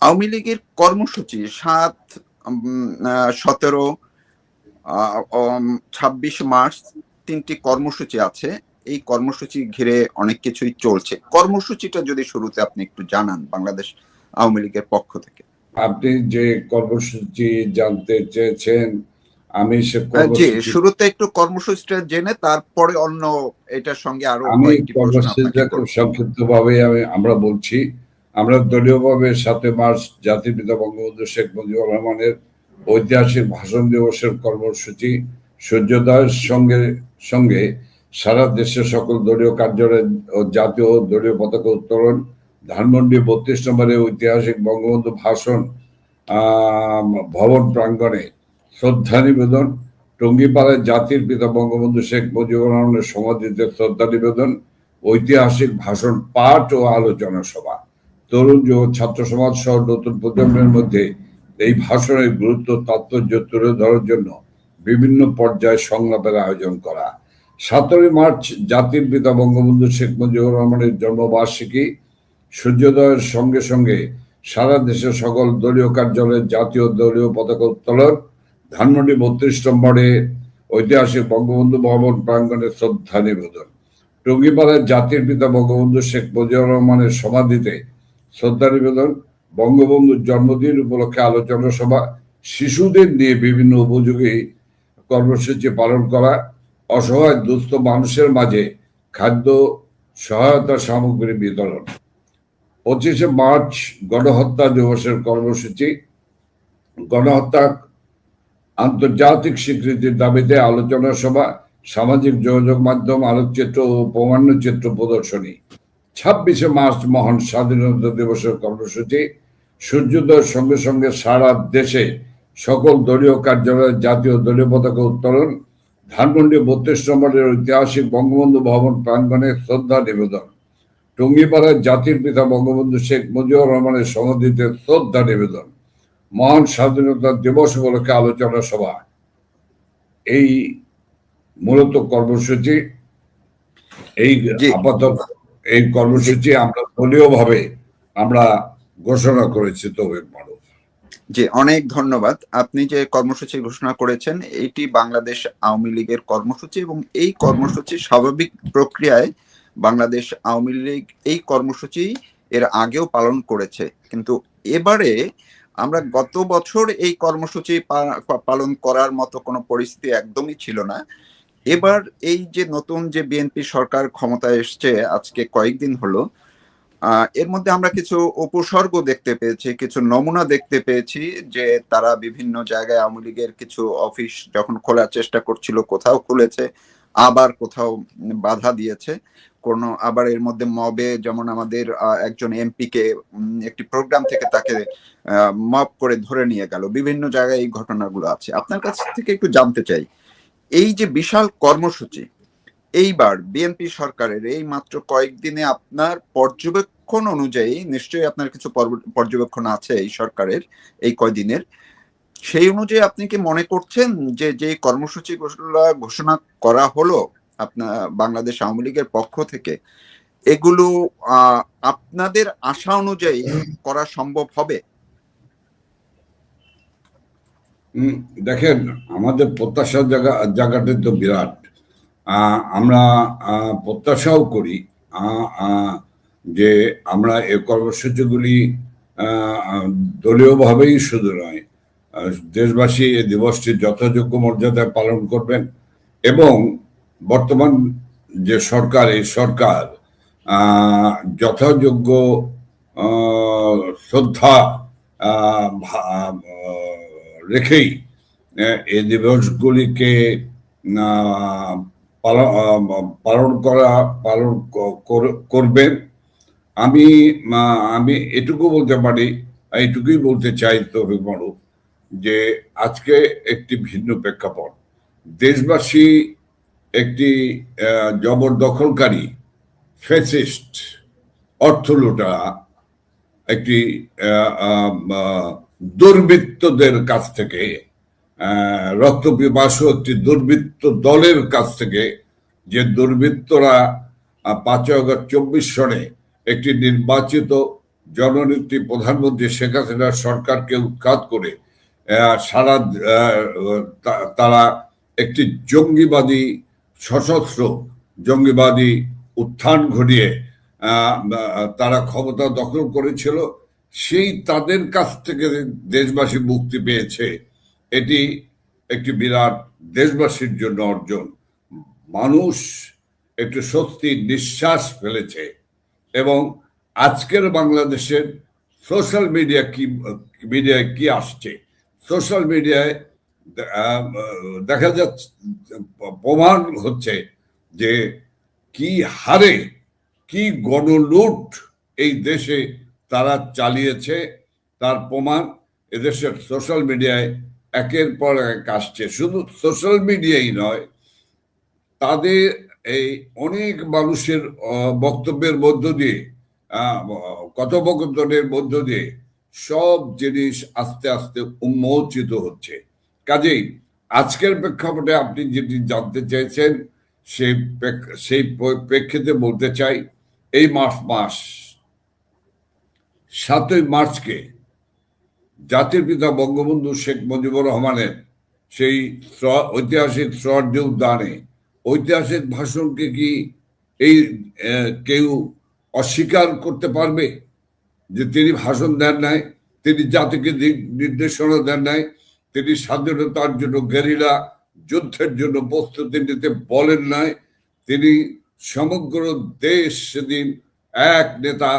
আওয়ামী লীগের কর্মসূচি 17, 26 মার্চ 3টি কর্মসূচি আছে। এই কর্মসূচি ঘিরে অনেক কিছুই চলছে। কর্মসূচিটা যদি শুরুতে আপনি একটু জানান বাংলাদেশ আওয়ামী লীগের পক্ষ থেকে। আপনি যে কর্মসূচি জানতে চেয়েছেন, আমি সে জি, কর্মসূচি শুরুতে একটু কর্মসূচিটা জেনে তারপরে অন্য এটার সঙ্গে আরো আমি কয়েকটি প্রশ্ন আপনাকে কর্মসূচিটা খুব করব। সংক্ষিপ্তভাবে আমরা বলছি। আমরা দলীয়ভাবে 7 মার্চ জাতির পিতা বঙ্গবন্ধু শেখ মুজিবুর রহমানের ঐতিহাসিক ভাষণ দিবসের কর্মসূচি সূর্যোদয়ের সঙ্গে সঙ্গে সারা দেশের সকল দলীয় কার্যালয়ে ও জাতীয় দলীয় পতাকা উত্তোলন, ধানমন্ডি 32 নম্বরে ঐতিহাসিক বঙ্গবন্ধু ভাষণ ভবন প্রাঙ্গণে শ্রদ্ধা নিবেদন, টঙ্গীপাড়ায় জাতির পিতা বঙ্গবন্ধু শেখ মুজিবুর রহমানের সমাধিতে শ্রদ্ধা নিবেদন, ঐতিহাসিক ভাষণ পাঠ ও আলোচনা সভা, তরুণ যুব ছাত্র সমাজ সহ নতুন প্রজন্মের মধ্যে এই ভাষণের গুরুত্ব তাৎপর্য তুলে ধরার জন্য বিভিন্ন পর্যায়ে সংলাপের আয়োজন করা। 17 মার্চ জাতির পিতা বঙ্গবন্ধু শেখ মুজিবুর রহমানের জন্মবার্ষিকী, সূর্যোদয়ের সঙ্গে সঙ্গে সারা দেশের সকল দলীয় কার্যালয়ে জাতীয় দলীয় পতাকা উত্তোলন, ধানমন্ডি 32 নম্বরে ঐতিহাসিক বঙ্গবন্ধু ভবন প্রাঙ্গণে শ্রদ্ধা নিবেদন, টঙ্গীপাড়ায় জাতির পিতা বঙ্গবন্ধু শেখ মুজিবুর রহমানের সমাধিতে শ্রদ্ধা নিবেদন, বঙ্গবন্ধুর জন্মদিন উপলক্ষে আলোচনা সভা, শিশুদের নিয়ে বিভিন্ন উপযোগী কর্মসূচি পালন করা, অসহায় দুস্থ মানুষের মাঝে খাদ্য সহায়তা সামগ্রী বিতরণ। 25 মার্চ গণহত্যা দিবসের কর্মসূচি, গণহত্যা আন্তর্জাতিক স্বীকৃতির দাবিতে আলোচনা সভা, সামাজিক যোগাযোগ মাধ্যম, আলোকচিত্র ও প্রমাণ্যচিত্র প্রদর্শনী। 26 মার্চ মহান স্বাধীনতা দিবসের কর্মসূচি, সূর্যোদয়ের সঙ্গে সঙ্গে সারা দেশে সকল দলীয় কার্যালয়ে জাতীয় দলীয় পতাকা উত্তোলন, ধানমন্ডি 32 নম্বরের ঐতিহাসিক বঙ্গবন্ধু ভবন প্রাঙ্গণে শ্রদ্ধা নিবেদন, টঙ্গীপাড়ায় জাতির পিতা বঙ্গবন্ধু শেখ মুজিবুর রহমানের সমাধিতে শ্রদ্ধা নিবেদন, মহান স্বাধীনতা দিবস উপলক্ষে আলোচনা সভা। এই মূলত কর্মসূচি। এই আপাতত এই কর্মসূচি আমরা দলীয়ভাবে আমরা ঘোষণা করেছি। তৌফিক মারুফ। জি, অনেক ধন্যবাদ। আপনি যে কর্মসূচি ঘোষণা করেছেন এটি বাংলাদেশ আওয়ামী লীগের কর্মসূচি এবং এই কর্মসূচি স্বাভাবিক প্রক্রিয়ায় বাংলাদেশ আওয়ামী লীগ এই কর্মসূচি এর আগেও পালন করেছে, কিন্তু এবারে আমরা গত বছর এই কর্মসূচি পালন করার মতো কোনো পরিস্থিতি একদমই ছিল না। এবার এই যে নতুন যে বিএনপি সরকার ক্ষমতায় এসছে আজকে কয়েকদিন হলো, এর মধ্যে আমরা কিছু উপসর্গ দেখতে পেয়েছি, কিছু নমুনা দেখতে পেয়েছি যে তারা বিভিন্ন জায়গায় আওয়ামী লীগের কিছু অফিস যখন খোলার চেষ্টা করছিল কোথাও খুলেছে, আবার কোথাও বাধা দিয়েছে। আবার এর মধ্যে মবে যেমন আমাদের একজন এমপি কে একটি প্রোগ্রাম থেকে তাকে মব করে ধরে নিয়ে গেল। বিভিন্ন জায়গায় এই ঘটনাগুলো আছে। আপনার কাছ থেকে একটু জানতে চাই, এই যে বিশাল কর্মসূচি এইবার বিএনপি সরকারের এই মাত্র কয়েকদিনে আপনার পর্যবেক্ষণ অনুযায়ী, নিশ্চয়ই আপনার কিছু পর্যবেক্ষণ আছে এই সরকারের এই কয়দিনের, সেই অনুযায়ী আপনি কি মনে করছেন যে যে কর্মসূচি ঘোষণা করা হলো আপনার বাংলাদেশ আওয়ামী লীগের পক্ষ থেকে, এগুলো আপনাদের আশা অনুযায়ী করা সম্ভব হবে? দেখেন, আমাদের প্রত্যাশার জায়গাটা তো বিরাট। আমরা প্রত্যাশাও করি যে আমরা এই কর্মসূচিগুলি দলীয়ভাবেই শুধু নয়, দেশবাসী এই দিবসটি যথাযোগ্য মর্যাদায় পালন করবেন এবং বর্তমান যে সরকার, এই সরকার যথাযোগ্য শ্রদ্ধা রেখেই এই দিবসগুলিকে পালন করবেন। আমি এটুকু বলতে পারি, এইটুকুই বলতে চাই তৌফিক মারুফ, যে আজকে একটি ভিন্ন প্রেক্ষাপট। দেশবাসী একটি জবরদখলকারী ফ্যাসিস্ট অর্থলুটা একটি দুর্বৃত্তদের কাছ থেকে, রক্তপিপাসু একটি দুর্বৃত্ত দলের কাছ থেকে, যে দুর্বৃত্তরা 5 আগস্ট 24 সনে একটি নির্বাচিত জননেত্রী প্রধানমন্ত্রী শেখ হাসিনার সরকারকে উৎখাত করে সারা তারা একটি জঙ্গিবাদী সশস্ত্র জঙ্গিবাদী উত্থান ঘটিয়ে তারা ক্ষমতা দখল করেছিল, সেই তাদের কাছ থেকে দেশবাসী মুক্তি পেয়েছে। এটি একটি বিরাট দেশবাসীর জন্য অর্জন। মানুষ একটু স্বস্তির নিঃশ্বাস ফেলেছে। এবং আজকের বাংলাদেশের সোশ্যাল মিডিয়ায় কি আসছে, সোশ্যাল মিডিয়ায় দেখা যাচ্ছে, প্রমাণ হচ্ছে যে কি হারে কি গণলুট এই দেশে তারা চালিয়েছে, তার প্রমাণ এদেশের সোশ্যাল মিডিয়ায় একের পর এক আসছে। শুধু সোশ্যাল মিডিয়াই নয়, তাদের এই অনেক মানুষের বক্তব্যের মধ্য দিয়ে, কথোপকথনের মধ্য দিয়ে সব জিনিস আস্তে আস্তে উন্মোচিত হচ্ছে। কাজেই আজকের প্রেক্ষাপটে আপনি যেটি জানতে চাইছেন সেই প্রেক্ষিতে বলতে চাই, এই মাস 7ই মার্চকে জাতির পিতা বঙ্গবন্ধু শেখ মুজিবুর রহমানের সেই ঐতিহাসিক শ্রদ্ধা উদ্যানে ঐতিহাসিক ভাষণকে কি এই কেউ অস্বীকার করতে পারবে যে তিনি ভাষণ দেন নাই, তিনি জাতিকে নির্দেশনা দেন নাই, তিনি স্বাধীনতার জন্য গেরিলা যুদ্ধের জন্য প্রস্তুতি নিতে বলেন নাই, তিনি সমগ্র দেশ সেদিন এক নেতা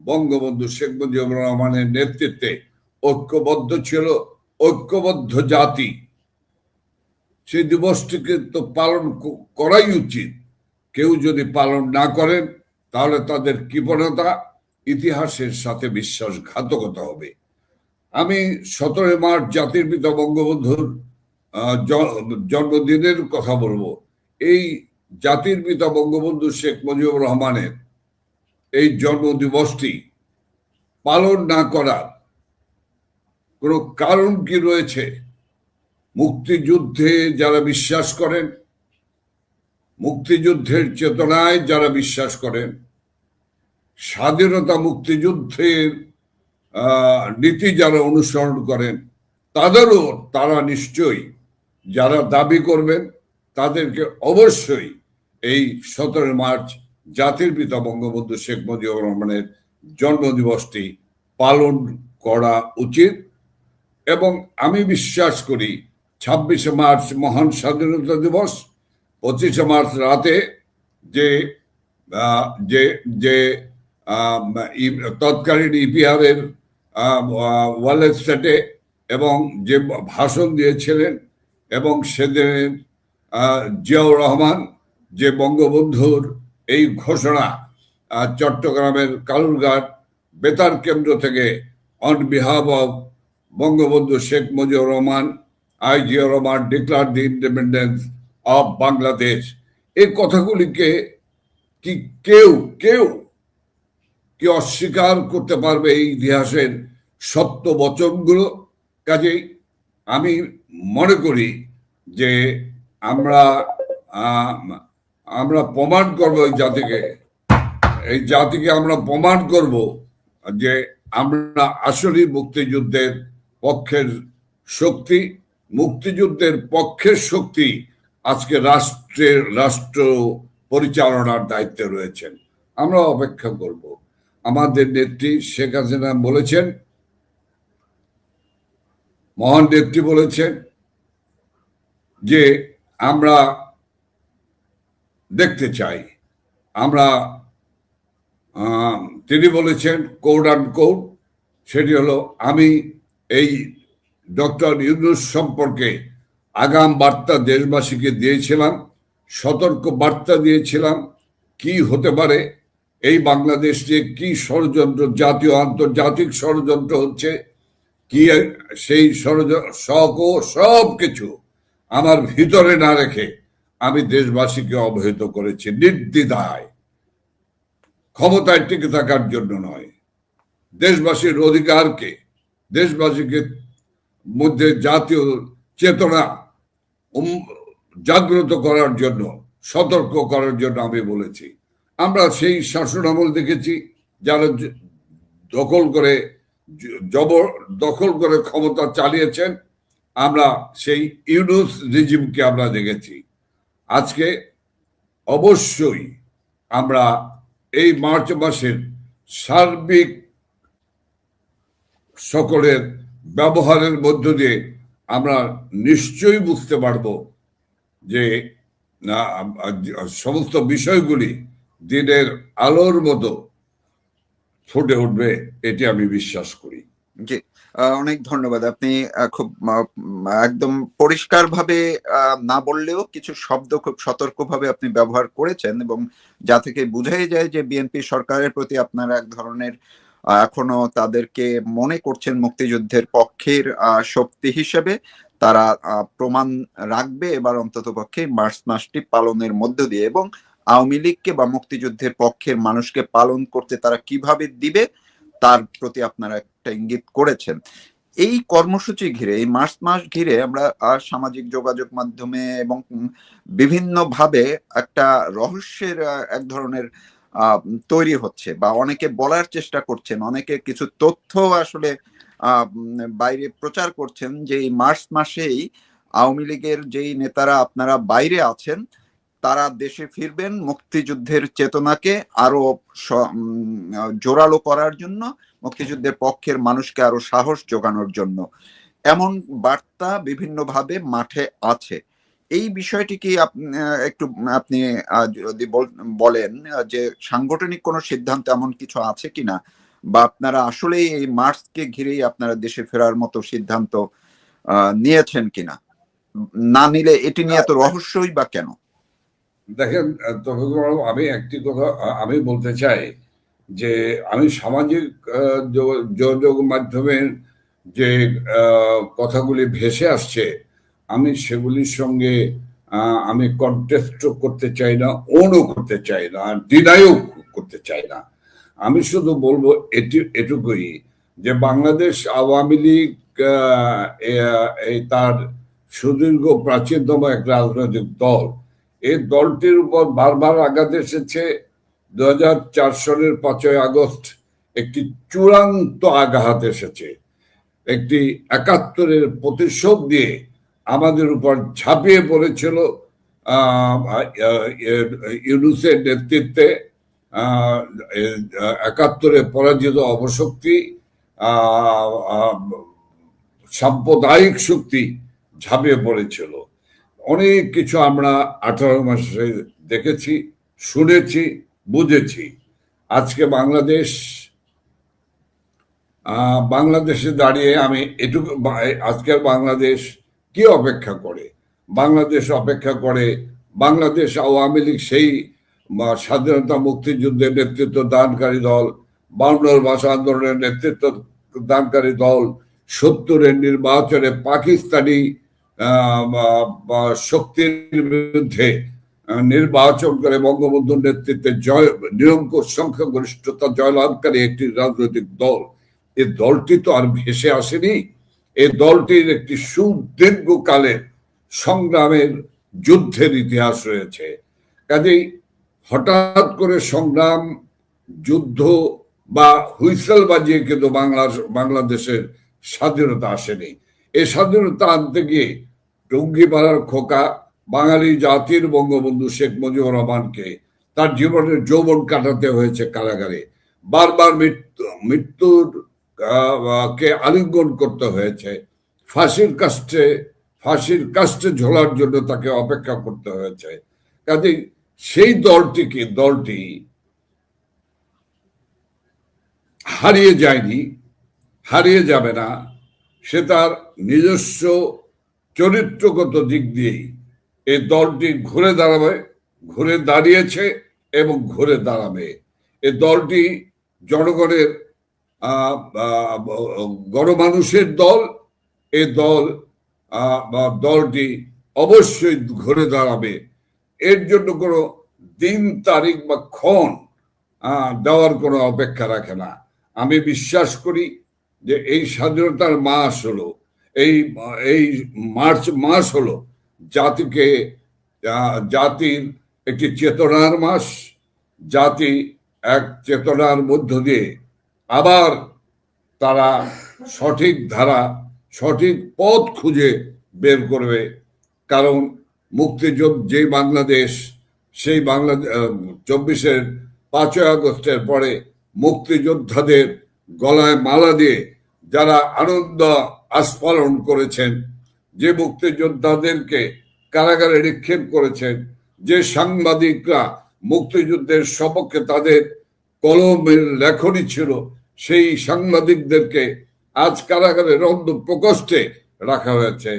বঙ্গবন্ধু শেখ মুজিবুর রহমানের নেতৃত্বে ঐক্যবদ্ধ ছিল, ঐক্যবদ্ধ জাতি। সেই দিবসটিকে তো পালন করাই উচিত। কেউ যদি পালন না করেন তাহলে তাদের কৃপণতা ইতিহাসের সাথে বিশ্বাসঘাতকতা হবে। আমি 17 মার্চ জাতির পিতা বঙ্গবন্ধুর জন্মদিনের কথা বলবো। এই জাতির পিতা বঙ্গবন্ধু শেখ মুজিবুর রহমানের এই জন্মদিবসটি পালন না করার কোনো কারণ কি রয়েছে? মুক্তিযুদ্ধে যারা বিশ্বাস করেন, মুক্তিযুদ্ধের চেতনায় যারা বিশ্বাস করেন, স্বাধীনতা মুক্তিযুদ্ধের নীতি যারা অনুসরণ করেন, তারা নিশ্চয়ই, যারা দাবি করবেন তাদেরকে অবশ্যই এই 17 মার্চ জাতির পিতা বঙ্গবন্ধু শেখ মুজিবুর রহমানের জন্মদিবসটি পালন করা উচিত। এবং আমি বিশ্বাস করি 26শে মার্চ মহান স্বাধীনতা দিবস, 25শে মার্চ রাতে যে যে যে তৎকালীন ইপিআরের ওয়ালেট স্টেটে এবং যে ভাষণ দিয়েছিলেন, এবং সেদিন জিয়াউর রহমান যে বঙ্গবন্ধুর এই ঘোষণা চট্টগ্রামের কালুরঘাট বেতার কেন্দ্র থেকে on behalf of Bangabandhu Sheikh Mujibur Rahman, I Ziaur Rahman declare the independence of Bangladesh, এই কথাগুলিকে কি কেউ কি অস্বীকার করতে পারবে? এই ইতিহাসের সত্য বচনগুলো। কাজেই আমি মনে করি যে আমরা প্রমাণ করব এই জাতিকে আমরা প্রমাণ করব যে আমরা আসলে মুক্তিযুদ্ধের পক্ষের শক্তি। মুক্তিযুদ্ধের পক্ষের শক্তি আজকে রাষ্ট্র পরিচালনার দায়িত্বে রয়েছেন। আমরা অপেক্ষা করব। আমাদের নেত্রী শেখ হাসিনা বলেছেন, মহান নেত্রী বলেছেন যে আমরা দেখতে চাই, তিনি বলেছেন কোড অ্যান্ড কোড, সেটি হলো, আমি এই ডক্টর ইউনূস সম্পর্কে আগাম বার্তা দেশবাসীকে দিয়েছিলাম, সতর্ক বার্তা দিয়েছিলাম কি হতে পারে, এই বাংলাদেশ যে কি ষড়যন্ত্র, জাতীয় আন্তর্জাতিক ষড়যন্ত্র হচ্ছে, কি সেই সব কিছু আমার ভিতরে না রেখে আমি দেশবাসীকে অবহিত করেছি নির্দ্বিধায়। ক্ষমতায় টিকে থাকার জন্য নয়, দেশবাসীর অধিকারকে, দেশবাসীকে মধ্যে জাতীয় চেতনা জাগ্রত করার জন্য, সতর্ক করার জন্য আমি বলেছি। আমরা সেই শাসন আমল দেখেছি যারা দখল করে জবর দখল করে ক্ষমতা চালিয়েছেন। আমরা সেই ইউনূস রেজিমকে আমরা দেখেছি। আজকে অবশ্যই আমরা এই মার্চ মাসের সার্বিক সকলের ব্যবহারের মধ্য দিয়ে আমরা নিশ্চয়ই বুঝতে পারব যে সমস্ত বিষয়গুলি দিনের আলোর মতো ফুটে উঠবে, এটি আমি বিশ্বাস করি। জি, অনেক ধন্যবাদ। আপনি খুব একদম পরিষ্কারভাবে না বললেও কিছু শব্দ খুব সতর্কভাবে আপনি ব্যবহার করেছেন, এবং যা থেকে বোঝাই যায় যে বিএনপি সরকারের প্রতি আপনারা এক ধরনের এখনো তাদেরকে মনে করছেন মুক্তিযুদ্ধের পক্ষের শক্তি হিসেবে। তারা প্রমাণ রাখবে এবার অন্ততপক্ষে মার্চ মাসটি পালনের মধ্য দিয়ে, এবং আওয়ামী লীগকে বা মুক্তিযুদ্ধের পক্ষের মানুষকে পালন করতে তারা কিভাবে দিবে তার প্রতি আপনারা একটা ইঙ্গিত করেছেন। এই কর্মসূচি ঘিরে, এই মার্চ মাস ঘিরে আমরা সামাজিক যোগাযোগ মাধ্যমে এবং বিভিন্ন ভাবে একটা রহস্যের এক ধরনের তৈরি হচ্ছে, বা অনেকে বলার চেষ্টা করছেন, অনেকে কিছু তথ্য আসলে বাইরে প্রচার করছেন যে এই মার্চ মাসেই আওয়ামী লীগের যেই নেতারা আপনারা বাইরে আছেন তারা দেশে ফিরবেন মুক্তিযুদ্ধের চেতনাকে আরো জোরালো করার জন্য, মুক্তিযুদ্ধের পক্ষের মানুষকে আরো সাহস যোগানোর জন্য। এমন বার্তা বিভিন্নভাবে মাঠে আছে। এই বিষয়টি কি একটু আপনি যদি বলেন যে সাংগঠনিক কোনো সিদ্ধান্ত এমন কিছু আছে কিনা, বা আপনারা আসলে এই মার্চকে ঘিরেই আপনারা দেশে ফেরার মতো সিদ্ধান্ত নিয়েছেন কিনা? না নিলে এটি নিয়ে এত রহস্যই বা কেন? দেখেন আমি একটি কথা আমি বলতে চাই যে আমি সামাজিক যোগাযোগ মাধ্যমের যে কথাগুলি ভেসে আসছে আমি সেগুলির সঙ্গে আমি কন্টেস্ট করতে চাই না, ওনও করতে চাই না, ডিনাইও করতে চাই না। আমি শুধু বলবো এটুকুই যে বাংলাদেশ আওয়ামী লীগ তার সুদীর্ঘ প্রাচীনতম এক রাজনৈতিক দল। এই দলটির উপর বারবার আঘাত এসেছে। 2004 সালের 5ই আগস্ট একটি চূড়ান্ত আঘাত এসেছে। একটি 71-এর প্রতিশোধ দিয়ে আমাদের উপর ঝাঁপিয়ে পড়েছিল ইউনূসের নেতৃত্বে 71-এ পরাজিত অপশক্তি সাম্প্রদায়িক শক্তি ঝাঁপিয়ে পড়েছিল। অনেক কিছু আমরা 18 মাসে দেখেছি, শুনেছি, বুঝেছি। আজকে বাংলাদেশে দাঁড়িয়ে আমি এটুকু, আজকের বাংলাদেশ কি অপেক্ষা করে? বাংলাদেশ অপেক্ষা করে বাংলাদেশ আওয়ামী লীগ সেই স্বাধীনতা মুক্তিযুদ্ধের নেতৃত্ব দানকারী দল, 52 ভাষা আন্দোলনের নেতৃত্ব দানকারী দল, 70-এর নির্বাচনে পাকিস্তানি শক্তির বিরুদ্ধে নির্বাচন করে বঙ্গবন্ধুর নেতৃত্বে নিরঙ্কুশ সংখ্যাগরিষ্ঠতা জয়লাভকারী একটি রাজনৈতিক দল। এই দলটি তো আর ভেসে আসেনি। এই দলটির একটি সুদীর্ঘকালের সংগ্রামের যুদ্ধের ইতিহাস রয়েছে। কাজেই হঠাৎ করে সংগ্রাম, যুদ্ধ বা হুইসেল বাজিয়ে কিন্তু বাংলাদেশের স্বাধীনতা আসেনি। এই স্বাধীনতা আনতে গিয়ে টুঙ্গিপাড়ার খোকা বাঙালি জাতির বঙ্গবন্ধু শেখ মুজিবুর রহমানকে তার জীবনের যৌবন কাটাতে হয়েছে কারাগারে। বারবার মৃত্যুর কে আলিঙ্গন করতে হয়েছে। ফাঁসির কাস্টে ঝোলার জন্য তাকে অপেক্ষা করতে হয়েছে। কাজেই সেই দলটি হারিয়ে যায়নি, হারিয়ে যাবে না। সে তার নিজস্ব চরিত্রগত দিক দিয়েই এই দলটি ঘুরে দাঁড়িয়েছে এবং ঘুরে দাঁড়াবে। এই দলটি জনগণের গণমানুষের দল। এই দলটি অবশ্যই ঘুরে দাঁড়াবে। এর জন্য কোনো দিন তারিখ বা ক্ষণ দেওয়ার কোনো অপেক্ষা রাখে না। আমি বিশ্বাস করি যে এই স্বাধীনতার মাস হলো, এই মার্চ মাস হলো জাতির একটি চেতনার মাস। জাতি এক চেতনার মধ্য দিয়ে আবার তারা সঠিক ধারা, সঠিক পথ খুঁজে বের করবে। কারণ মুক্তিযুদ্ধ যে বাংলাদেশ, সেই বাংলাদেশ 24-এর 5ই আগস্টের পরে মুক্তিযোদ্ধাদের গলায় মালা দিয়ে যারা আনন্দ আস্ফালন করেছেন, যে মুক্তিযোদ্ধাদেরকে কারাগারে নিক্ষেপ করেছেন, যে সাংবাদিকরা মুক্তিযুদ্ধের সপক্ষে তাদের কলমের লেখনী ছিল, সেই সাংবাদিকদেরকে আজ কারাগারে রন্ধ প্রকোষ্ঠে রাখা হয়েছে।